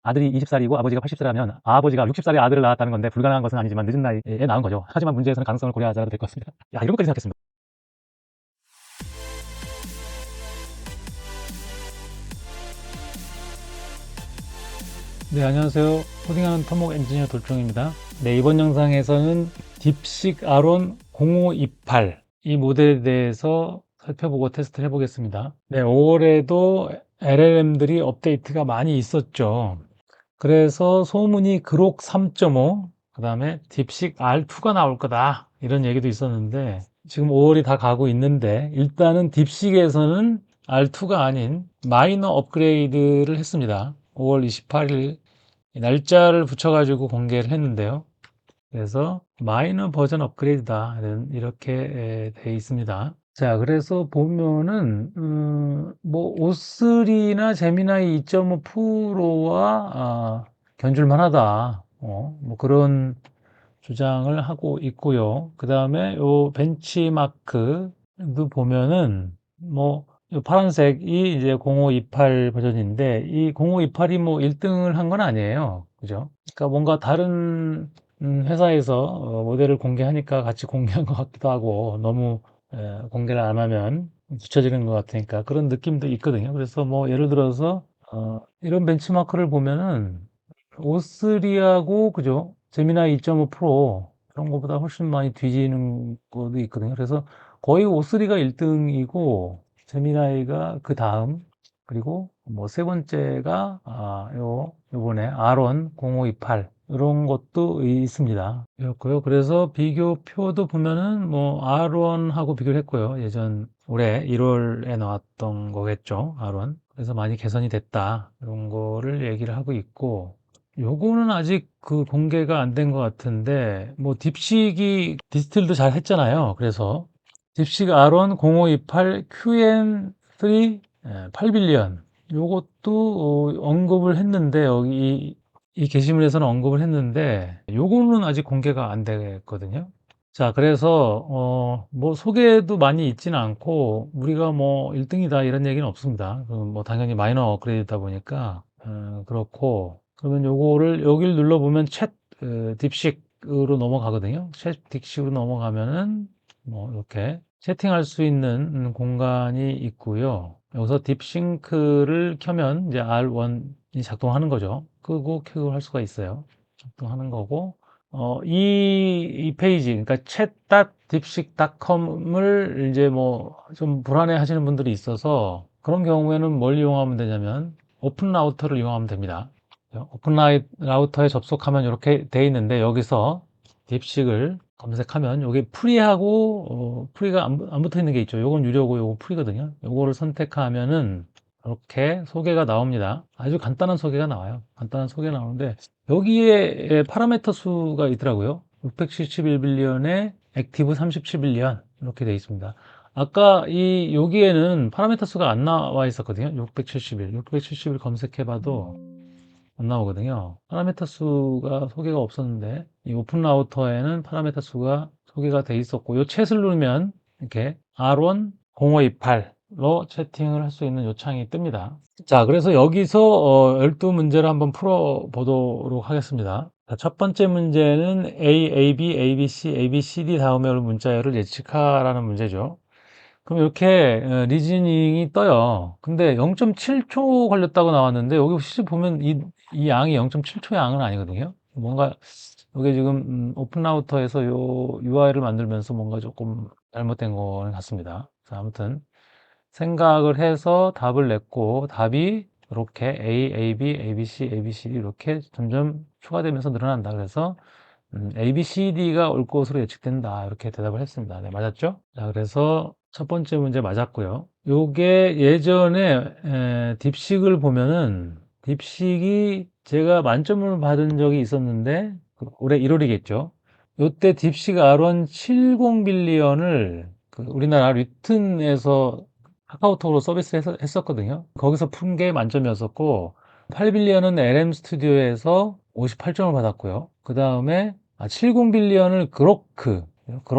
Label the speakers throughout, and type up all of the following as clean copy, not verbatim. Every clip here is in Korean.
Speaker 1: 아들이 20살이고 아버지가 80세라면 아버지가 60살에 아들을 낳았다는 건데 불가능한 것은 아니지만 늦은 나이에 낳은 거죠. 하지만 문제에서는 가능성을 고려하지 않아도 될 것 같습니다. 야, 이런 것까지 생각했습니다. 네, 안녕하세요. 코딩하는 토목 엔지니어 돌종입니다. 네, 이번 영상에서는 딥식 아론 0528 이 모델에 대해서 살펴보고 테스트를 해보겠습니다. 네, 5월에도 LLM들이 업데이트가 많이 있었죠. 그래서 소문이 그록 3.5, 그 다음에 딥식 R2가 나올 거다, 이런 얘기도 있었는데 지금 5월이 다 가고 있는데 일단은 딥식에서는 R2가 아닌 마이너 업그레이드를 했습니다. 5월 28일 날짜를 붙여가지고 공개를 했는데요. 그래서 마이너 버전 업그레이드다, 이렇게 돼 있습니다. 자, 그래서 보면은 뭐 O3나 제미나이 2.5 프로와 견줄만 하다, 뭐 그런 주장을 하고 있고요. 그 다음에 요 벤치마크도 보면은 뭐 요 파란색이 이제 0528 버전인데 이 0528이 뭐 1등을 한 건 아니에요. 그죠? 그러니까 뭔가 다른 회사에서 모델을 공개하니까 같이 공개한 것 같기도 하고, 너무 공개를 안 하면 뒤처지는 것 같으니까 그런 느낌도 있거든요. 그래서 뭐 예를 들어서 이런 벤치마크를 보면은 오스리하고, 그죠? 제미나이 2.5 프로 그런 것보다 훨씬 많이 뒤지는 것도 있거든요. 그래서 거의 오스리가 1등이고 제미나이가 그 다음, 그리고 뭐 세 번째가 요번에 아론 0528 이런 것도 있습니다. 였고요. 그래서 비교표도 보면은 뭐 아론하고 비교를 했고요. 예전 올해 1월에 나왔던 거겠죠, 아론. 그래서 많이 개선이 됐다, 이런 거를 얘기를 하고 있고, 요거는 아직 그 공개가 안 된 것 같은데, 뭐 딥식이 디스틸도 잘 했잖아요. 그래서 딥식 아론 0528 QM3 8빌리언, 요것도 언급을 했는데, 여기 이 게시물에서는 언급을 했는데 요거는 아직 공개가 안 됐거든요. 자, 그래서 뭐 소개도 많이 있지는 않고 우리가 뭐 1등이다 이런 얘기는 없습니다. 뭐 당연히 마이너 업그레이드다 보니까 그렇고, 그러면 요거를 여기를 눌러보면 챗 딥식으로 넘어가거든요. 챗 딥식으로 넘어가면은 뭐 이렇게 채팅할 수 있는 공간이 있고요. 여기서 딥싱크를 켜면 이제 R1이 작동하는 거죠. 끄고 켜고 할 수가 있어요. 작동하는 거고, 이 페이지, 그러니까 chat.deepseek.com을 이제 뭐 좀 불안해 하시는 분들이 있어서 그런 경우에는 뭘 이용하면 되냐면 오픈 라우터를 이용하면 됩니다. 오픈 라우터에 접속하면 이렇게 돼 있는데 여기서 딥식을 검색하면 여기 프리하고 프리가 안 붙어 있는 게 있죠. 요건 유료고 요거 프리거든요. 요거를 선택하면은 이렇게 소개가 나옵니다. 아주 간단한 소개가 나와요. 간단한 소개가 나오는데 여기에 파라미터 수가 있더라고요. 671빌리언에 액티브 37빌리언 이렇게 돼 있습니다. 아까 여기에는 파라미터 수가 안 나와 있었거든요. 671 검색해봐도 안 나오거든요. 파라미터 수가 소개가 없었는데 이 오픈 라우터에는 파라미터 수가 소개가 돼 있었고, 이 챗을 누르면 이렇게 R1 0528로 채팅을 할 수 있는 요청이 뜹니다. 자, 그래서 여기서 12문제를 한번 풀어보도록 하겠습니다. 자, 첫 번째 문제는 A, A, B, A, B, C, A, B, C, D 다음에 올 문자열을 예측하라는 문제죠. 그럼 이렇게 리즈닝이 떠요. 근데 0.7초 걸렸다고 나왔는데 여기 혹시 보면 이 양이 0.7초의 양은 아니거든요. 뭔가 이게 지금 오픈 라우터에서 요 UI를 만들면서 뭔가 조금 잘못된 것 같습니다. 자, 아무튼 생각을 해서 답을 냈고 답이 이렇게 A, A, B, A, B, C, A, B, C, D 이렇게 점점 추가되면서 늘어난다. 그래서 A, B, C, D가 올 것으로 예측된다, 이렇게 대답을 했습니다. 네, 맞았죠? 자, 그래서 첫 번째 문제 맞았고요. 요게 예전에 딥식을 보면은 딥식이 제가 만점을 받은 적이 있었는데 올해 1월이겠죠. 요때 딥식 R1 70빌리언을 우리나라 리튼에서 카카오톡으로 서비스 했었거든요. 거기서 푼 게 만점이었었고 8빌리언은 LM 스튜디오에서 58점을 받았고요. 그 다음에 70빌리언을 그록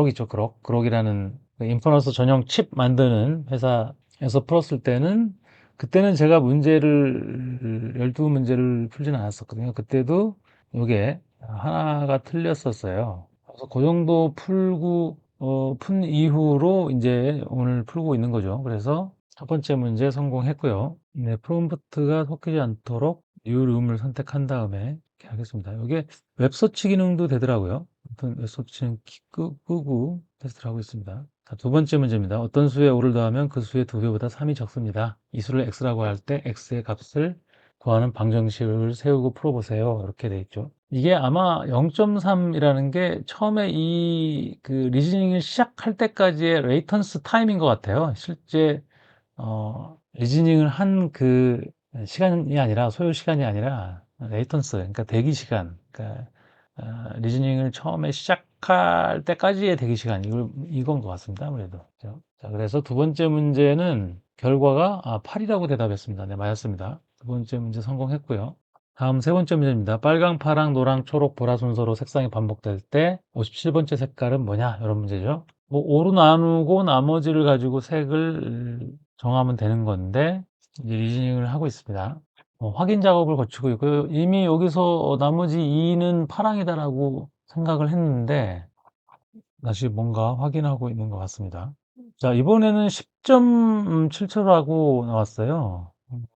Speaker 1: 있죠, 그록이라는 인퍼런스 전용 칩 만드는 회사에서 풀었을 때는 그때는 제가 문제를 12문제를 풀지는 않았었거든요. 그때도 요게 하나가 틀렸었어요. 그래서 그 정도 풀고 푼 이후로 이제 오늘 풀고 있는 거죠. 그래서 첫 번째 문제 성공했고요. 네, 프롬프트가 섞이지 않도록 뉴 룸을 선택한 다음에 이렇게 하겠습니다. 이게 웹서치 기능도 되더라고요. 아무튼 웹서치는 끄고 테스트를 하고 있습니다. 자, 두 번째 문제입니다. 어떤 수에 5를 더하면 그 수의 2배보다 3이 적습니다. 이 수를 x라고 할 때 x의 값을 구하는 방정식을 세우고 풀어보세요. 이렇게 돼 있죠. 이게 아마 0.3이라는 게 처음에 이 그 리즈닝을 시작할 때까지의 레이턴스 타임인 것 같아요. 실제 리즈닝을 한 그 시간이 아니라 소요 시간이 아니라 레이턴스, 그러니까 대기 시간, 그러니까 리즈닝을 처음에 시작할 때까지의 대기 시간, 이건 것 같습니다. 아무래도. 그죠? 자, 그래서 두 번째 문제는 결과가 8이라고 대답했습니다. 네, 맞았습니다. 두 번째 문제 성공했고요. 다음 세 번째 문제입니다. 빨강, 파랑, 노랑, 초록, 보라 순서로 색상이 반복될 때 57번째 색깔은 뭐냐? 이런 문제죠. 뭐 5로 나누고 나머지를 가지고 색을 정하면 되는 건데 이제 리즈닝을 하고 있습니다. 확인 작업을 거치고 있고요. 이미 여기서 나머지 2는 파랑이다라고 생각을 했는데 다시 뭔가 확인하고 있는 것 같습니다. 자, 이번에는 10.7초라고 나왔어요.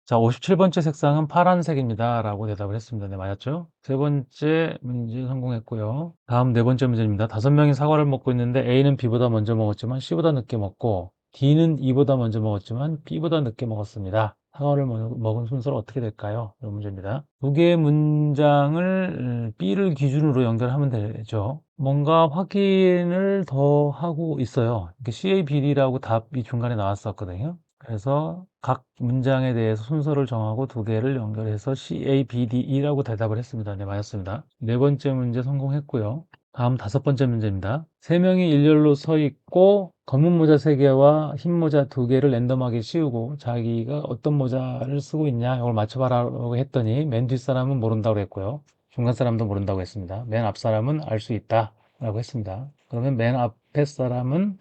Speaker 1: 자, 57번째 색상은 파란색입니다. 라고 대답을 했습니다. 네, 맞았죠? 세 번째 문제 성공했고요. 다음 네 번째 문제입니다. 5명이 사과를 먹고 있는데 A는 B보다 먼저 먹었지만 C보다 늦게 먹고 D는 E보다 먼저 먹었지만 B보다 늦게 먹었습니다. 사과를 먹은 순서는 어떻게 될까요? 이런 문제입니다. 두 개의 문장을 B를 기준으로 연결하면 되죠. 뭔가 확인을 더 하고 있어요. CABD라고 답이 중간에 나왔었거든요. 그래서 각 문장에 대해서 순서를 정하고 두 개를 연결해서 CABDE라고 대답을 했습니다. 네, 맞았습니다. 네 번째 문제 성공했고요. 다음 다섯 번째 문제입니다. 세 명이 일렬로 서 있고 검은 모자 세 개와 흰 모자 두 개를 랜덤하게 씌우고 자기가 어떤 모자를 쓰고 있냐 이걸 맞춰봐라고 했더니 맨 뒷사람은 모른다고 했고요. 중간 사람도 모른다고 했습니다. 맨 앞 사람은 알 수 있다 라고 했습니다. 그러면 맨 앞에 사람은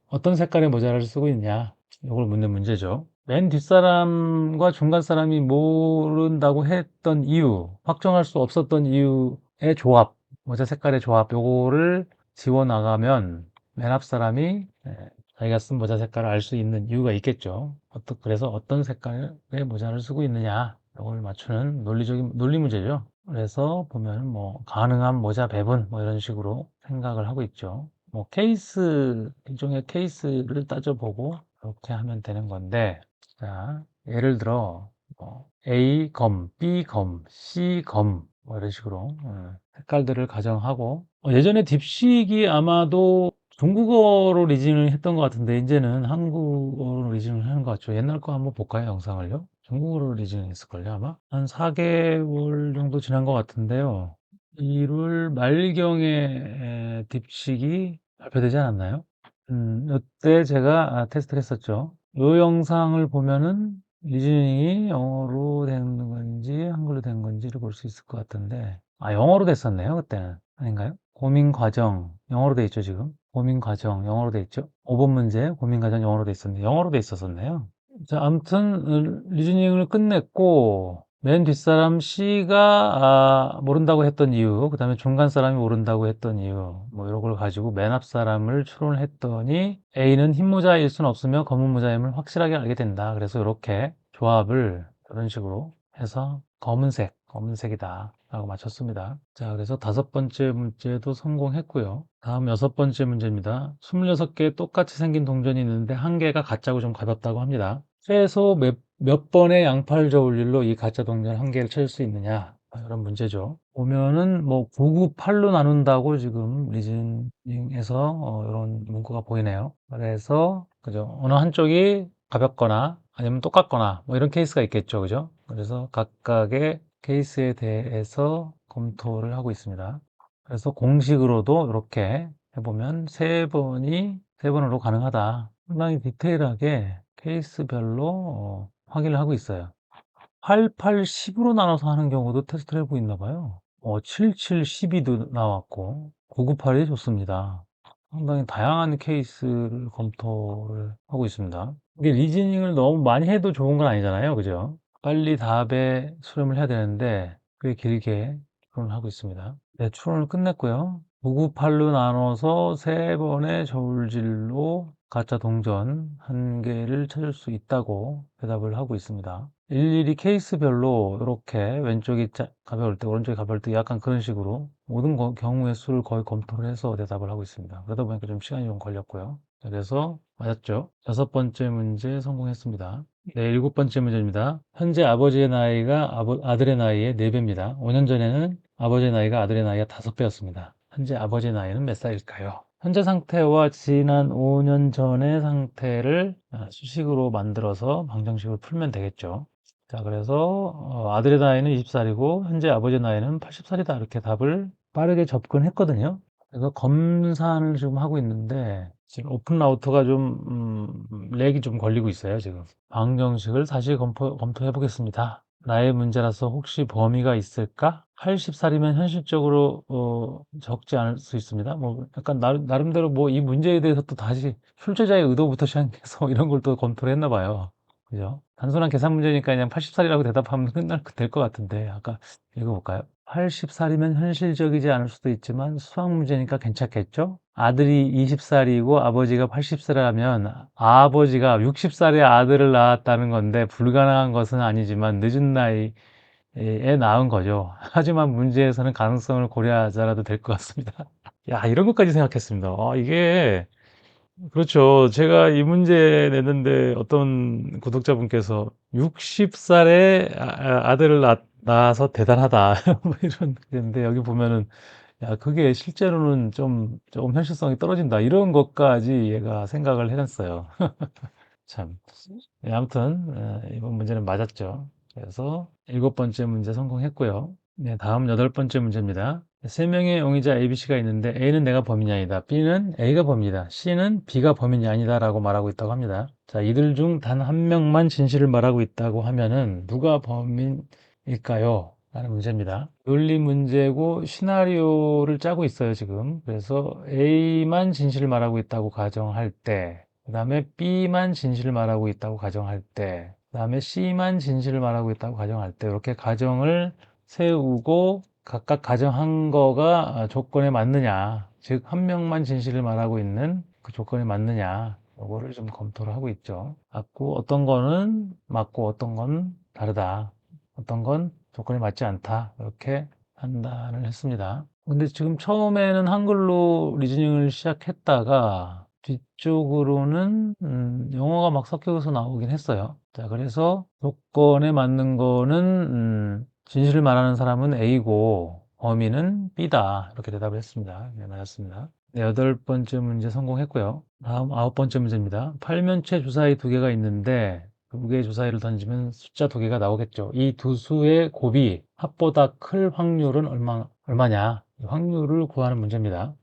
Speaker 1: 어떤 색깔의 모자를 쓰고 있냐 이걸 묻는 문제죠. 맨 뒷사람과 중간 사람이 모른다고 했던 이유, 확정할 수 없었던 이유의 조합, 모자 색깔의 조합, 요거를 지워나가면 맨 앞 사람이 자기가 쓴 모자 색깔을 알 수 있는 이유가 있겠죠. 그래서 어떤 색깔의 모자를 쓰고 있느냐, 이걸 맞추는 논리 문제죠. 그래서 보면 뭐 가능한 모자 배분 뭐 이런 식으로 생각을 하고 있죠. 뭐 일종의 케이스를 따져보고 이렇게 하면 되는 건데, 자, 예를 들어 A 검, B 검, C 검 뭐 이런 식으로 색깔들을 가정하고 예전에 딥식이 아마도 중국어로 리징을 했던 것 같은데 이제는 한국어로 리징을 하는 것 같죠. 옛날 거 한번 볼까요? 영상을요? 중국어로 리징 했을걸요 아마? 한 4개월 정도 지난 것 같은데요. 1월 말경에 딥식이 발표되지 않았나요? 이때 제가 테스트를 했었죠. 이 영상을 보면은 리즈닝이 영어로 된 건지 한글로 된 건지를 볼 수 있을 것 같은데 영어로 됐었네요. 그때는 아닌가요? 고민 과정 영어로 돼 있죠. 지금 고민 과정 영어로 돼 있죠. 5번 문제 고민 과정 영어로 돼 있었는데 영어로 돼 있었었네요. 자, 아무튼 리즈닝을 끝냈고 맨 뒷사람 C가 모른다고 했던 이유, 그 다음에 중간 사람이 모른다고 했던 이유, 뭐 이런 걸 가지고 맨 앞 사람을 추론을 했더니 A는 흰 모자일 수는 없으며 검은 모자임을 확실하게 알게 된다. 그래서 이렇게 조합을 이런 식으로 해서 검은색이다 라고 맞췄습니다. 자, 그래서 다섯 번째 문제도 성공했고요. 다음 여섯 번째 문제입니다. 26개 똑같이 생긴 동전이 있는데 한 개가 가짜고 좀 가볍다고 합니다. 최소 몇 번의 양팔 저울릴로 이 가짜 동전 한 개를 찾을 수 있느냐 이런 문제죠. 보면은 뭐 9, 9, 8로 나눈다고 지금 리즈닝에서 이런 문구가 보이네요. 그래서 그죠, 어느 한쪽이 가볍거나 아니면 똑같거나 뭐 이런 케이스가 있겠죠. 그죠? 그래서 각각의 케이스에 대해서 검토를 하고 있습니다. 그래서 공식으로도 이렇게 해보면 세 번으로 가능하다. 상당히 디테일하게 케이스별로 확인을 하고 있어요. 8, 8, 10으로 나눠서 하는 경우도 테스트를 해보고 있나 봐요. 7, 7, 12도 나왔고 9, 9, 8이 좋습니다. 상당히 다양한 케이스를 검토를 하고 있습니다. 이게 리즈닝을 너무 많이 해도 좋은 건 아니잖아요. 그죠? 빨리 답에 수렴을 해야 되는데 꽤 길게 추론을 하고 있습니다. 네, 추론을 끝냈고요. 998로 나눠서 3번의 저울질로 가짜 동전 1개를 찾을 수 있다고 대답을 하고 있습니다. 일일이 케이스별로 이렇게 왼쪽이 가벼울 때 오른쪽이 가벼울 때 약간 그런 식으로 모든 경우의 수를 거의 검토를 해서 대답을 하고 있습니다. 그러다 보니까 좀 시간이 좀 걸렸고요. 그래서 맞았죠. 6번째 문제 성공했습니다. 네, 7번째 문제입니다. 현재 아버지의 나이가 아들의 나이의 4배입니다. 5년 전에는 아버지의 나이가 아들의 나이가 5배였습니다. 현재 아버지의 나이는 몇 살일까요? 현재 상태와 지난 5년 전의 상태를 수식으로 만들어서 방정식을 풀면 되겠죠. 자, 그래서 아들의 나이는 20살이고 현재 아버지의 나이는 80살이다. 이렇게 답을 빠르게 접근했거든요. 그래서 검산을 지금 하고 있는데 지금 오픈 라우터가 좀 렉이 좀 걸리고 있어요. 지금 방정식을 다시 검토해 보겠습니다. 나의 문제라서 혹시 범위가 있을까? 80살이면 현실적으로 적지 않을 수 있습니다. 뭐 약간 나름대로 뭐 이 문제에 대해서 또 다시 출제자의 의도부터 시작해서 이런 걸 또 검토를 했나 봐요. 그죠? 단순한 계산 문제니까 그냥 80살이라고 대답하면 될 것 같은데 아까 읽어볼까요? 80살이면 현실적이지 않을 수도 있지만 수학 문제니까 괜찮겠죠? 아들이 20살이고 아버지가 80살이라면 아버지가 60살의 아들을 낳았다는 건데 불가능한 것은 아니지만 늦은 나이에 낳은 거죠. 하지만 문제에서는 가능성을 고려하자라도 될 것 같습니다. 야, 이런 것까지 생각했습니다. 이게 그렇죠. 제가 이 문제 냈는데 어떤 구독자분께서 60살에 아들을 낳아서 대단하다. 뭐 이런 근데 여기 보면은 야, 그게 실제로는 좀 현실성이 떨어진다. 이런 것까지 얘가 생각을 해냈어요. 참. 네, 아무튼 이번 문제는 맞았죠. 그래서 7번째 문제 성공했고요. 네, 다음 8번째 문제입니다. 3명의 용의자 ABC가 있는데 A는 내가 범인이 아니다. B는 A가 범인이다. C는 B가 범인이 아니다 라고 말하고 있다고 합니다. 자, 이들 중 단 한 명만 진실을 말하고 있다고 하면은 누가 범인일까요? 라는 문제입니다. 논리 문제고 시나리오를 짜고 있어요, 지금. 그래서 A만 진실을 말하고 있다고 가정할 때, 그 다음에 B만 진실을 말하고 있다고 가정할 때, 그 다음에 C만 진실을 말하고 있다고 가정할 때, 이렇게 가정을 세우고 각각 가정한 거가 조건에 맞느냐, 즉, 한 명만 진실을 말하고 있는 그 조건에 맞느냐, 요거를 좀 검토를 하고 있죠. 맞고, 어떤 거는 맞고, 어떤 건 다르다. 어떤 건 조건에 맞지 않다. 이렇게 판단을 했습니다. 근데 지금 처음에는 한글로 리즈닝을 시작했다가 뒤쪽으로는 영어가 막 섞여서 나오긴 했어요. 자, 그래서 조건에 맞는 거는 진실을 말하는 사람은 A고 범인은 B다. 이렇게 대답을 했습니다. 네, 맞았습니다. 네, 8번째 문제 성공했고요. 다음 9번째 문제입니다. 팔면체 주사위 2개가 있는데 2개의 주사위를 던지면 숫자 2개가 나오겠죠. 이 두 수의 곱이 합보다 클 확률은 얼마냐? 이 확률을 구하는 문제입니다.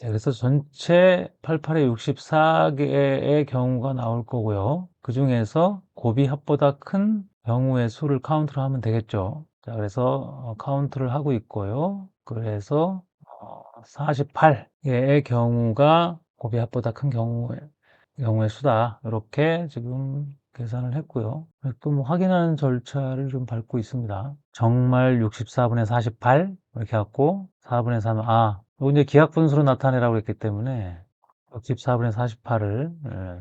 Speaker 1: 네, 그래서 전체 88에 64개의 경우가 나올 거고요. 그 중에서 곱이 합보다 큰 경우의 수를 카운트를 하면 되겠죠. 자, 그래서 카운트를 하고 있고요. 그래서 48개의 경우가 곱이 합보다 큰 경우의 수다. 이렇게 지금 계산을 했고요. 또 뭐 확인하는 절차를 좀 밟고 있습니다. 정말 64분의 48 이렇게 갖고 4분의 3, 이거 이제 기하 분수로 나타내라고 했기 때문에 64분의 48을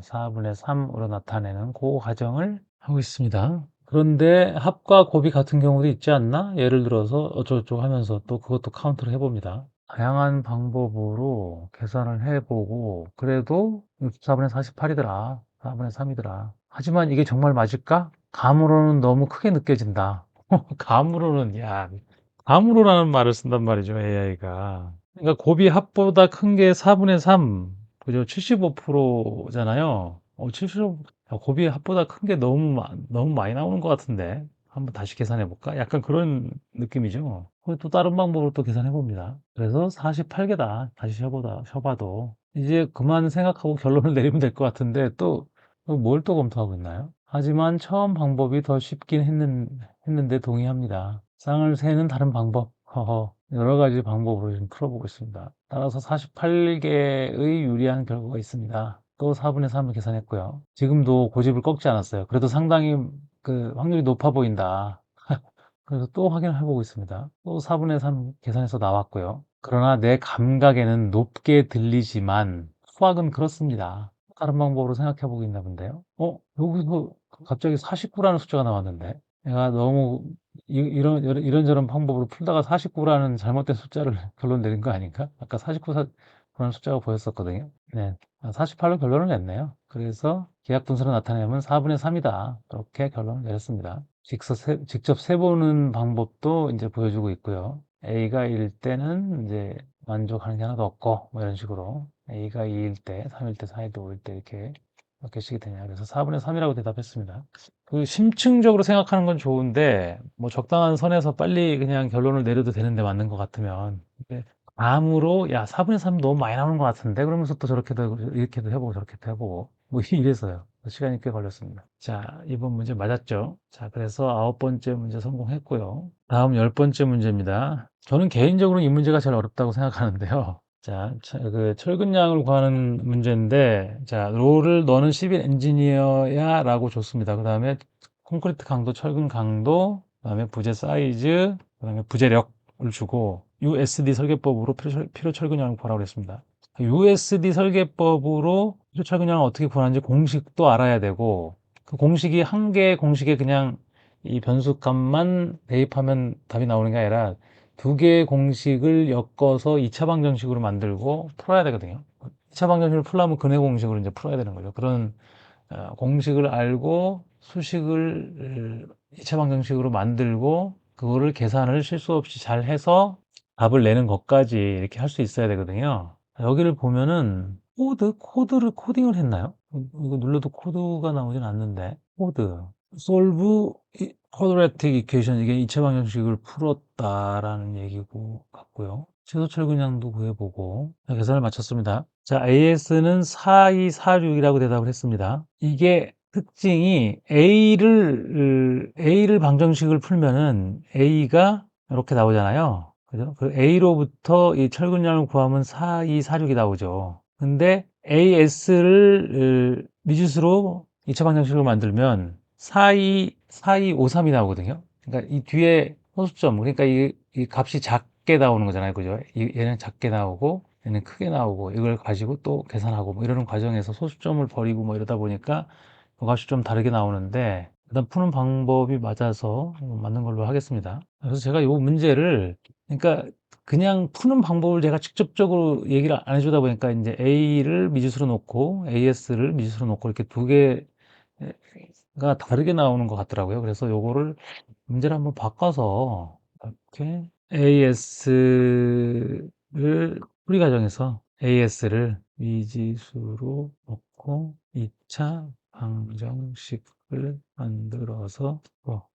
Speaker 1: 4분의 3으로 나타내는 그 과정을 하고 있습니다. 그런데 합과 곱이 같은 경우도 있지 않나? 예를 들어서 어쩌고저쩌고 하면서 또 그것도 카운트를 해봅니다. 다양한 방법으로 계산을 해보고 그래도 64분의 48이더라. 4분의 3이더라. 하지만 이게 정말 맞을까? 감으로는 너무 크게 느껴진다. 감으로라는 말을 쓴단 말이죠, AI가. 그러니까 곱이 합보다 큰 게 4분의 3, 그죠? 75%잖아요. 75, 곱이 합보다 큰 게 너무 많이 나오는 것 같은데. 한번 다시 계산해 볼까? 약간 그런 느낌이죠. 그리고 또 다른 방법으로 또 계산해 봅니다. 그래서 48개다. 다시 쉬어봐도. 이제 그만 생각하고 결론을 내리면 될 것 같은데 또 뭘 또 검토하고 있나요? 하지만 처음 방법이 더 쉽긴 했는데 동의합니다. 쌍을 세는 다른 방법. 여러 가지 방법으로 좀 풀어보고 있습니다. 따라서 48개의 유리한 결과가 있습니다. 또 4분의 3을 계산했고요. 지금도 고집을 꺾지 않았어요. 그래도 상당히 그 확률이 높아 보인다. 그래서 또 확인을 해보고 있습니다. 또 4분의 3 계산해서 나왔고요. 그러나 내 감각에는 높게 들리지만 수학은 그렇습니다. 다른 방법으로 생각해 보고 있나 본데요. 여기서 갑자기 49라는 숫자가 나왔는데 내가 너무 이런저런 방법으로 풀다가 49라는 잘못된 숫자를 결론 내린 거 아닌가? 아까 49라는 숫자가 보였었거든요. 네. 48로 결론을 냈네요. 그래서 기하 분수로 나타내면 4분의 3이다. 이렇게 결론을 내렸습니다. 직접 세보는 방법도 이제 보여주고 있고요. A가 1일 때는 이제 만족하는 게 하나도 없고, 뭐 이런 식으로. A가 2일 때, 3일 때, 4일 때, 5일 때 이렇게 몇 개씩이 되냐. 그래서 4분의 3이라고 대답했습니다. 그 심층적으로 생각하는 건 좋은데, 뭐 적당한 선에서 빨리 그냥 결론을 내려도 되는데 맞는 것 같으면, 근데 감으로, 야, 4분의 3 너무 많이 나오는 것 같은데? 그러면서 또 저렇게도, 이렇게도 해보고 저렇게도 해보고, 뭐 이래서요. 시간이 꽤 걸렸습니다. 자, 이번 문제 맞았죠? 자, 그래서 9번째 문제 성공했고요. 다음 10번째 문제입니다. 저는 개인적으로 이 문제가 제일 어렵다고 생각하는데요. 자, 그 철근량을 구하는 문제인데, 자, 롤을 너는 시빌 엔지니어야 라고 줬습니다. 그 다음에 콘크리트 강도, 철근 강도, 그 다음에 부재 사이즈, 그 다음에 부재력을 주고 USD 설계법으로 필요 철근량을 구하라고 했습니다. USD 설계법으로 필요 철근량을 어떻게 구하는지 공식도 알아야 되고, 그 공식이 한 개의 공식에 그냥 이 변수값만 대입하면 답이 나오는 게 아니라 두 개의 공식을 엮어서 2차 방정식으로 만들고 풀어야 되거든요. 2차 방정식을 풀려면 근해 공식으로 이제 풀어야 되는 거죠. 그런 공식을 알고 수식을 2차 방정식으로 만들고 그거를 계산을 실수 없이 잘 해서 답을 내는 것까지 이렇게 할 수 있어야 되거든요. 여기를 보면은 코드를 코딩을 했나요? 이거 눌러도 코드가 나오진 않는데 코드 solve quadratic equation 이게 2차 방정식을 풀었다라는 얘기고 같고요. 최소철근량도 구해보고 계산을 마쳤습니다. 자, AS는 4246이라고 대답을 했습니다. 이게 특징이 A를 방정식을 풀면은 A가 이렇게 나오잖아요. 그죠? 그 A로부터 이 철근량을 구하면 4246이 나오죠. 근데 AS를 미지수로 2차 방정식으로 만들면 4253이 나오거든요. 그러니까 이 뒤에 소수점, 그러니까 이 값이 작게 나오는 거잖아요. 그죠? 얘는 작게 나오고, 얘는 크게 나오고, 이걸 가지고 또 계산하고, 뭐 이러는 과정에서 소수점을 버리고 뭐 이러다 보니까 그 값이 좀 다르게 나오는데, 일단 푸는 방법이 맞아서 맞는 걸로 하겠습니다. 그래서 제가 이 문제를, 그러니까 그냥 푸는 방법을 제가 직접적으로 얘기를 안 해주다 보니까 이제 A를 미지수로 놓고 AS를 미지수로 놓고 이렇게 두 개가 다르게 나오는 것 같더라고요. 그래서 요거를 문제를 한번 바꿔서 이렇게 AS를 풀이 과정에서 AS를 미지수로 놓고 2차 방정식을 만들어서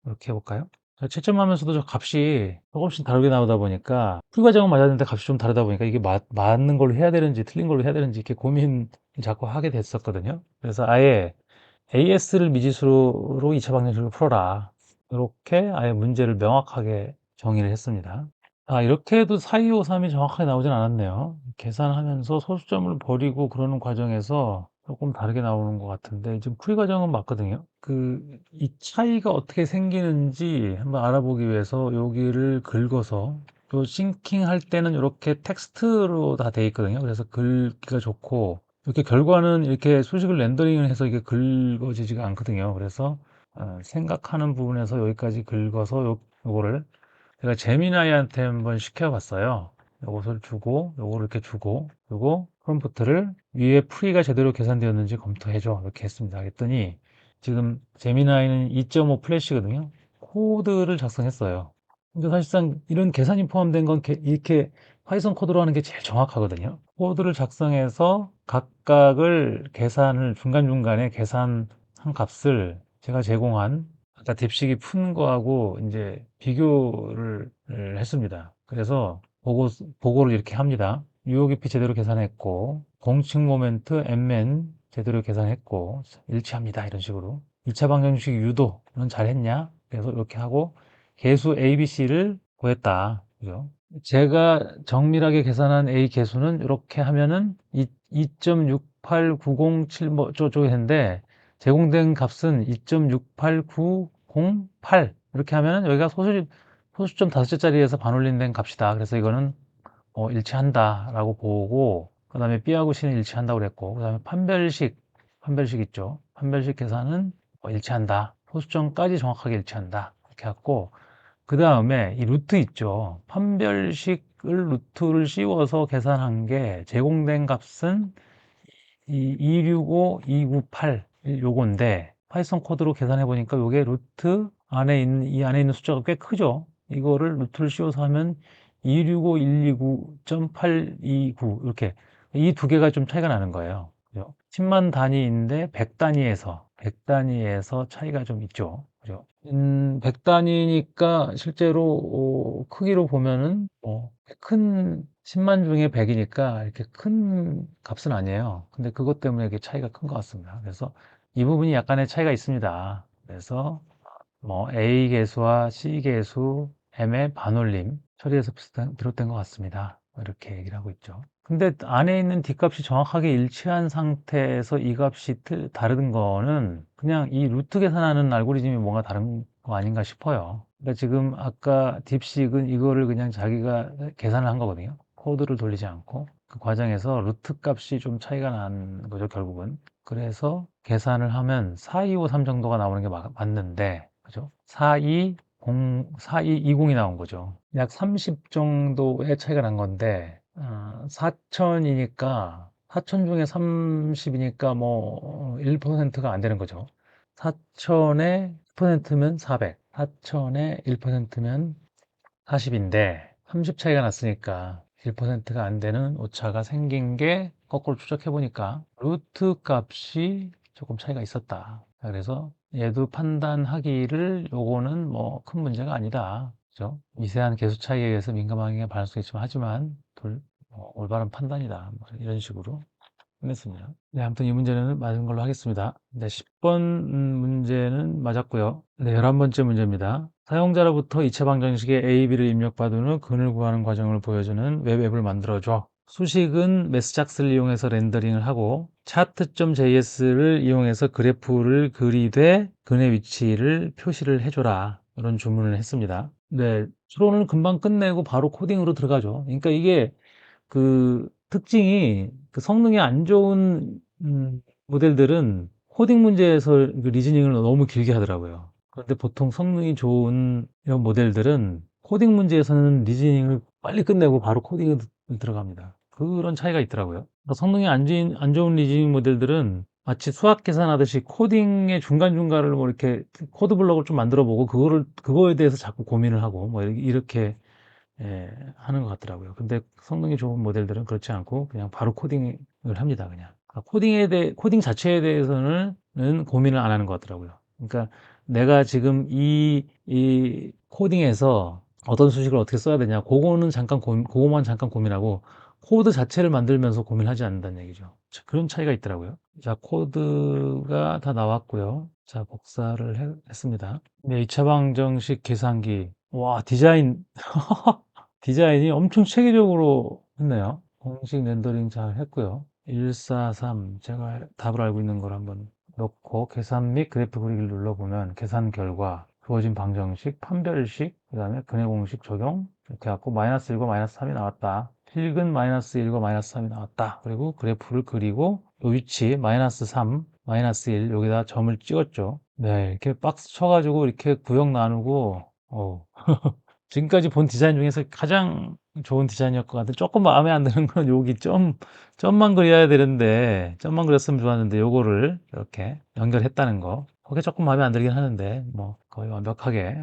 Speaker 1: 이렇게 해볼까요? 채점하면서도 저 값이 조금씩 다르게 나오다 보니까 풀 과정은 맞았는데 값이 좀 다르다 보니까 이게 맞는 걸로 해야 되는지 틀린 걸로 해야 되는지 이렇게 고민 자꾸 하게 됐었거든요. 그래서 아예 AS를 미지수로 2차 방정식을 풀어라. 이렇게 아예 문제를 명확하게 정의를 했습니다. 이렇게 해도 4253이 정확하게 나오진 않았네요. 계산하면서 소수점을 버리고 그러는 과정에서 조금 다르게 나오는 것 같은데 지금 풀이 과정은 맞거든요. 이 차이가 어떻게 생기는지 한번 알아보기 위해서 여기를 긁어서 또 싱킹 할 때는 이렇게 텍스트로 다 돼 있거든요. 그래서 긁기가 좋고 이렇게 결과는 이렇게 수식을 렌더링을 해서 이게 긁어지지가 않거든요. 그래서 생각하는 부분에서 여기까지 긁어서 요거를 제가 제미나이한테 한번 시켜봤어요. 요것을 주고 요거를 이렇게 주고 요거 프롬프트를 위에 풀이가 제대로 계산되었는지 검토해줘 이렇게 했습니다. 그랬더니 지금 제미나이는 2.5 플래시거든요. 코드를 작성했어요. 근데 사실상 이런 계산이 포함된 건 이렇게 파이썬 코드로 하는 게 제일 정확하거든요. 코드를 작성해서 각각을 계산을 중간중간에 계산한 값을 제가 제공한 아까 딥식이 푼 거하고 이제 비교를 했습니다. 그래서 보고를 이렇게 합니다. 유효 깊이 제대로 계산했고, 공칭 모멘트 Mn 제대로 계산했고, 일치합니다. 이런 식으로. 2차 방정식 유도는 잘했냐? 그래서 이렇게 하고, 개수 ABC를 구했다. 그죠? 제가 정밀하게 계산한 A 계수는 이렇게 하면은 2.68907 뭐 저쪽에 했는데 제공된 값은 2.68908 이렇게 하면은 여기가 소수점 5자짜리에서 반올림된 값이다. 그래서 이거는 일치한다라고 보고 그다음에 B하고 C는 일치한다고 그랬고 그다음에 판별식 있죠. 판별식 계산은 일치한다. 소수점까지 정확하게 일치한다. 이렇게 했고 그 다음에 이 루트 있죠. 판별식을 루트를 씌워서 계산한 게 제공된 값은 이 265298 요건데 파이썬 코드로 계산해 보니까 요게 루트 안에 있는 이 안에 있는 숫자가 꽤 크죠. 이거를 루트를 씌워서 하면 265129.829 이렇게 이 두 개가 좀 차이가 나는 거예요. 그죠? 10만 단위인데 100단위에서 차이가 좀 있죠. 그죠? 100단위니까 실제로 크기로 보면은 큰 10만 중에 100이니까 이렇게 큰 값은 아니에요. 근데 그것 때문에 이게 차이가 큰 것 같습니다. 그래서 이 부분이 약간의 차이가 있습니다. 그래서 A 계수와 C 계수 M의 반올림 처리에서 비롯된 것 같습니다. 이렇게 얘기를 하고 있죠. 근데 안에 있는 D값이 정확하게 일치한 상태에서 이 값이 다른 거는 그냥 이 루트 계산하는 알고리즘이 뭔가 다른 거 아닌가 싶어요. 그러니까 지금 아까 딥식은 이거를 그냥 자기가 계산을 한 거거든요. 코드를 돌리지 않고 그 과정에서 루트 값이 좀 차이가 난 거죠, 결국은. 그래서 계산을 하면 4253 정도가 나오는 게 맞는데, 그죠? 4220이 나온 거죠. 약 30 정도의 차이가 난 건데, 4000이니까, 4000 중에 30이니까 뭐, 1%가 안 되는 거죠. 4000에 1%면 400, 4000에 1%면 40인데, 30 차이가 났으니까 1%가 안 되는 오차가 생긴 게 거꾸로 추적해 보니까 루트 값이 조금 차이가 있었다. 그래서 얘도 판단하기를 요거는 뭐 큰 문제가 아니다. 그죠? 미세한 계수 차이에 의해서 민감하게 반할 수 있지만 하지만 올바른 판단이다. 뭐 이런 식으로 끝냈습니다. 네, 아무튼 이 문제는 맞은 걸로 하겠습니다. 네, 10번 문제는 맞았고요. 네, 11번째 문제입니다. 사용자로부터 이체 방정식에 A, B를 입력받은 후 근을 구하는 과정을 보여주는 웹 앱을 만들어줘. 수식은 메스작스를 이용해서 렌더링을 하고 차트.js를 이용해서 그래프를 그리되 근의 위치를 표시를 해줘라. 이런 주문을 했습니다. 네, 추론을 금방 끝내고 바로 코딩으로 들어가죠. 그러니까 이게 그 특징이 그 성능이 안 좋은 모델들은 코딩 문제에서 그 리즈닝을 너무 길게 하더라고요. 그런데 보통 성능이 좋은 이런 모델들은 코딩 문제에서는 리즈닝을 빨리 끝내고 바로 코딩에 들어갑니다. 그런 차이가 있더라고요. 그러니까 성능이 안 좋은 리즈닝 모델들은 마치 수학 계산하듯이 코딩의 중간중간을 뭐 이렇게 코드 블록을 좀 만들어 보고 그거에 대해서 자꾸 고민을 하고 뭐 이렇게 하는 것 같더라고요. 근데 성능이 좋은 모델들은 그렇지 않고 그냥 바로 코딩을 합니다. 그냥 코딩 자체에 대해서는 고민을 안 하는 것 같더라고요. 그러니까 내가 지금 이 코딩에서 어떤 수식을 어떻게 써야 되냐, 그거만 잠깐 고민하고 코드 자체를 만들면서 고민하지 않는다는 얘기죠. 그런 차이가 있더라고요. 자, 코드가 다 나왔고요. 자, 복사를 했습니다. 네, 2차 방정식 계산기. 와, 디자인이 엄청 체계적으로 했네요. 공식 렌더링 잘 했고요. 143, 제가 답을 알고 있는 걸 한번 넣고 계산 및 그래프 그리기를 눌러보면 계산 결과, 주어진 방정식, 판별식, 그 다음에 근해 공식 적용 이렇게 해갖고 마이너스 1과 마이너스 3이 나왔다. 필근 마이너스 1과 마이너스 3이 나왔다. 그리고 그래프를 그리고 요 위치 마이너스 3, 마이너스 1 여기다 점을 찍었죠. 네, 이렇게 박스 쳐가지고 이렇게 구역 나누고 지금까지 본 디자인 중에서 가장 좋은 디자인이었을 것 같아요. 조금 마음에 안 드는 건 여기 점만 그려야 되는데, 점만 그렸으면 좋았는데, 요거를 이렇게 연결했다는 거. 그게 조금 마음에 안 들긴 하는데, 뭐, 거의 완벽하게,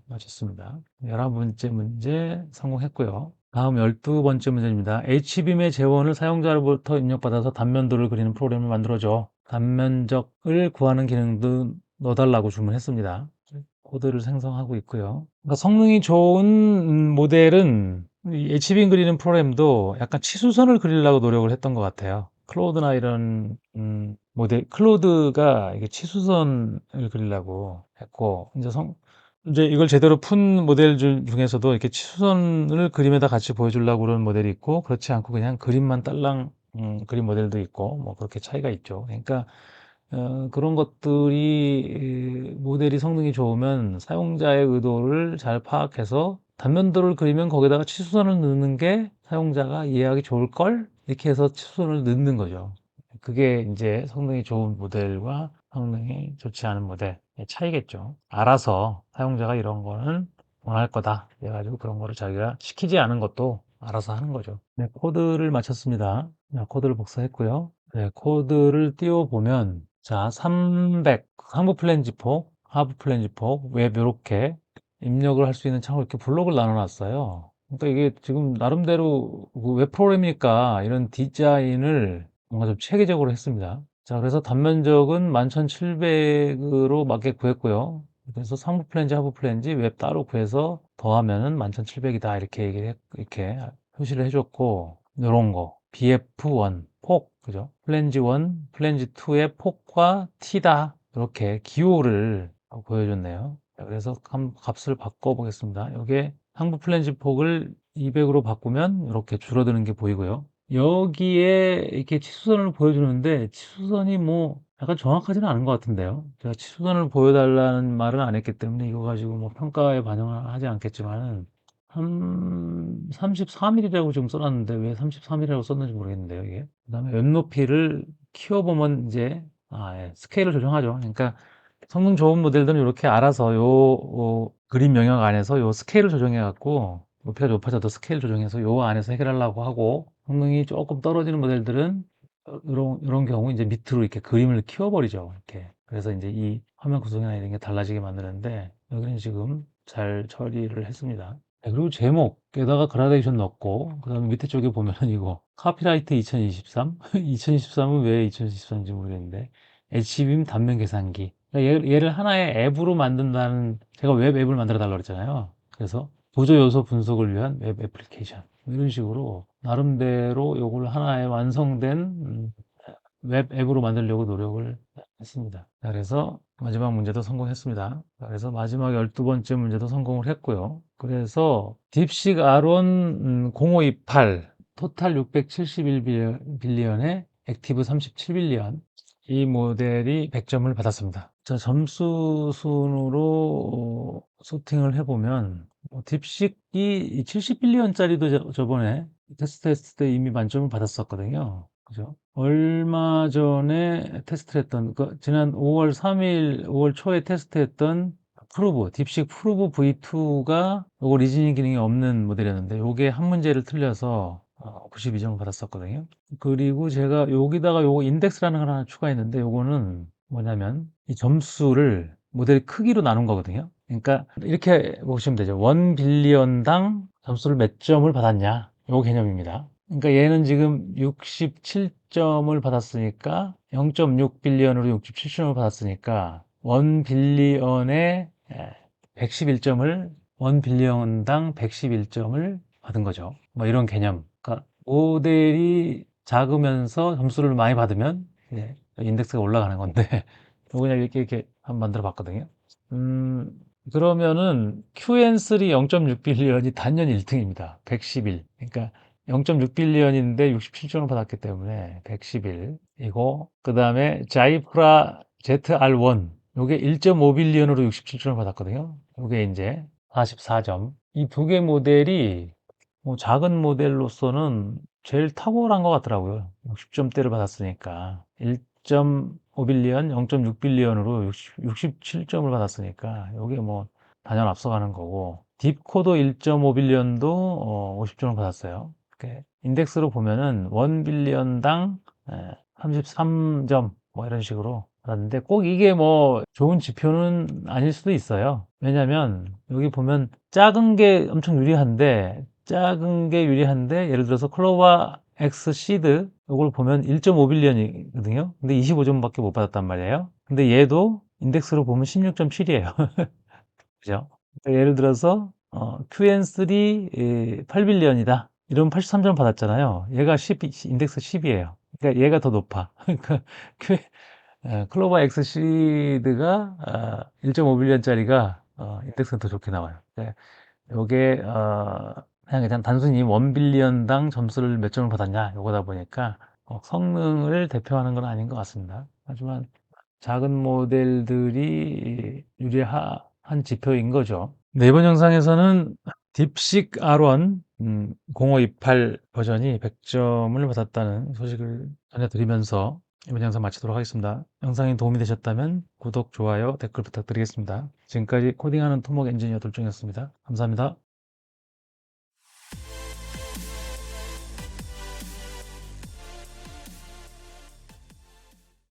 Speaker 1: 맞췄습니다. 11번째 문제 성공했고요. 다음 12번째 문제입니다. H빔의 재원을 사용자로부터 입력받아서 단면도를 그리는 프로그램을 만들어줘. 단면적을 구하는 기능도 넣어달라고 주문했습니다. 코드를 생성하고 있고요. 그러니까 성능이 좋은 모델은 이 HBM 그리는 프로그램도 약간 치수선을 그리려고 노력을 했던 것 같아요. 클로드나 이런 모델, 클로드가 이게 치수선을 그리려고 했고, 이제 이제 이걸 제대로 푼 모델 중에서도 이렇게 치수선을 그림에다 같이 보여주려고 그러는 모델이 있고, 그렇지 않고 그냥 그림만 딸랑 그린 모델도 있고, 뭐 그렇게 차이가 있죠. 그러니까 그런 것들이 모델이 성능이 좋으면 사용자의 의도를 잘 파악해서 단면도를 그리면 거기다가 치수선을 넣는 게 사용자가 이해하기 좋을 걸, 이렇게 해서 치수선을 넣는 거죠. 그게 이제 성능이 좋은 모델과 성능이 좋지 않은 모델의 차이겠죠. 알아서 사용자가 이런 거는 원할 거다 그래가지고 그런 거를 자기가 시키지 않은 것도 알아서 하는 거죠. 네, 코드를 마쳤습니다. 네, 코드를 복사했고요. 네, 코드를 띄워보면, 자, 300, 하부 플랜지폭, 하부 플랜지폭, 웹, 요렇게 입력을 할 수 있는 창으로 이렇게 블록을 나눠놨어요. 그러니까 이게 지금 나름대로 그웹 프로그램이니까 이런 디자인을 뭔가 좀 체계적으로 했습니다. 자, 그래서 단면적은 11700으로 맞게 구했고요. 그래서 상부 플랜지, 하부 플랜지, 웹 따로 구해서 더하면은 11700이다. 이렇게 이렇게 표시를 해줬고, 요런 거. BF1, 폭, 그죠? 플랜지 1, 플랜지 2의 폭과 t다. 이렇게 기호를 보여줬네요. 자, 그래서 값을 바꿔보겠습니다. 이게 상부 플랜지 폭을 200으로 바꾸면 이렇게 줄어드는 게 보이고요. 여기에 이렇게 치수선을 보여주는데 치수선이 뭐 약간 정확하지는 않은 것 같은데요. 제가 치수선을 보여달라는 말은 안 했기 때문에 이거 가지고 뭐 평가에 반영을 하지 않겠지만은 한 34mm라고 지금 써놨는데 왜 33mm라고 썼는지 모르겠는데요, 이게. 그다음에 웹 높이를 키워보면 이제 예, 스케일을 조정하죠. 그러니까 성능 좋은 모델들은 이렇게 알아서 그림 영역 안에서 요 스케일을 조정해 갖고 높이가 높아져도 스케일 조정해서 요 안에서 해결하려고 하고, 성능이 조금 떨어지는 모델들은 이런 경우 이제 밑으로 이렇게 그림을 키워버리죠. 이렇게. 그래서 이제 이 화면 구성이나 이런 게 달라지게 만드는데 여기는 지금 잘 처리를 했습니다. 네, 그리고 제목에다가 그라데이션 넣고, 그 다음에 밑에 쪽에 보면은 이거 카피라이트 2023? 2023은 왜 2023인지 모르겠는데, HBeam 단면 계산기. 그러니까 얘를 하나의 앱으로 만든다는, 제가 웹 앱을 만들어 달라고 그랬잖아요. 그래서 보조 요소 분석을 위한 웹 애플리케이션. 이런 식으로 나름대로 요걸 하나의 완성된 웹 앱으로 만들려고 노력을 했습니다. 자, 그래서 마지막 문제도 성공했습니다. 자, 그래서 마지막 12번째 문제도 성공을 했고요. 그래서 딥식 아론 0528 토탈 671빌리언에 액티브 37빌리언, 이 모델이 100점을 받았습니다. 자, 점수 순으로 소팅을 해보면 딥식이 70빌리언짜리도 저번에 테스트 했을 때 이미 만점을 받았었거든요. 그죠? 얼마 전에 테스트를 했던, 지난 5월 3일, 5월 초에 테스트했던 딥식 프루브 V2가 요거 리즈닝 기능이 없는 모델이었는데, 요게 한 문제를 틀려서 92점을 받았었거든요. 그리고 제가 여기다가 요거 인덱스라는 걸 하나 추가했는데, 요거는 뭐냐면 이 점수를 모델 크기로 나눈 거거든요. 그러니까 이렇게 보시면 되죠. 1빌리언당 점수를 몇 점을 받았냐, 요 개념입니다. 그러니까 얘는 지금 67점을 받았으니까 0.6빌리언으로 67점을 받았으니까 1빌리언에 111점을 1빌리언당 111점을 받은 거죠. 뭐 이런 개념. 그러니까 모델이 작으면서 점수를 많이 받으면 인덱스가 올라가는 건데 이거 그냥 이렇게 한번 만들어 봤거든요. 음, 그러면은 QN3 0.6빌리언이 단연 1등입니다. 111. 그러니까 0.6빌리언인데 67점을 받았기 때문에 111이고, 그 다음에 자이프라 ZR1 요게 1.5빌리언으로 67점을 받았거든요. 요게 이제 44점. 이 두 개 모델이 뭐 작은 모델로서는 제일 탁월한 것 같더라고요. 60점대를 받았으니까 1.5빌리언, 0.6빌리언으로 67점을 받았으니까 이게 뭐 단연 앞서가는 거고, 딥코도 1.5빌리언도 50점을 받았어요. 이렇게 인덱스로 보면은 1빌리언당 33점 뭐 이런 식으로 받았는데, 꼭 이게 뭐 좋은 지표는 아닐 수도 있어요. 왜냐면 여기 보면 작은 게 유리한데 예를 들어서 클로바 X 시드 이걸 보면 1.5빌리언이거든요. 근데 25점밖에 못 받았단 말이에요. 근데 얘도 인덱스로 보면 16.7이에요. 그죠? 그러니까 예를 들어서 QN3 8빌리언이다. 이러면 83점 받았잖아요. 얘가 10, 인덱스 10이에요. 그러니까 얘가 더 높아. 그러니까 클로바 X 시드가 1.5빌리언짜리가 인덱스는 더 좋게 나와요. 네, 요게 그냥 단순히 1빌리언당 점수를 몇 점을 받았냐 요거다 보니까 성능을 대표하는 건 아닌 것 같습니다. 하지만 작은 모델들이 유리한 지표인 거죠. 네, 이번 영상에서는 딥식 R1 0528 버전이 100점을 받았다는 소식을 전해드리면서 이번 영상 마치도록 하겠습니다. 영상이 도움이 되셨다면 구독, 좋아요, 댓글 부탁드리겠습니다. 지금까지 코딩하는 토목 엔지니어 돌종이었습니다. 감사합니다.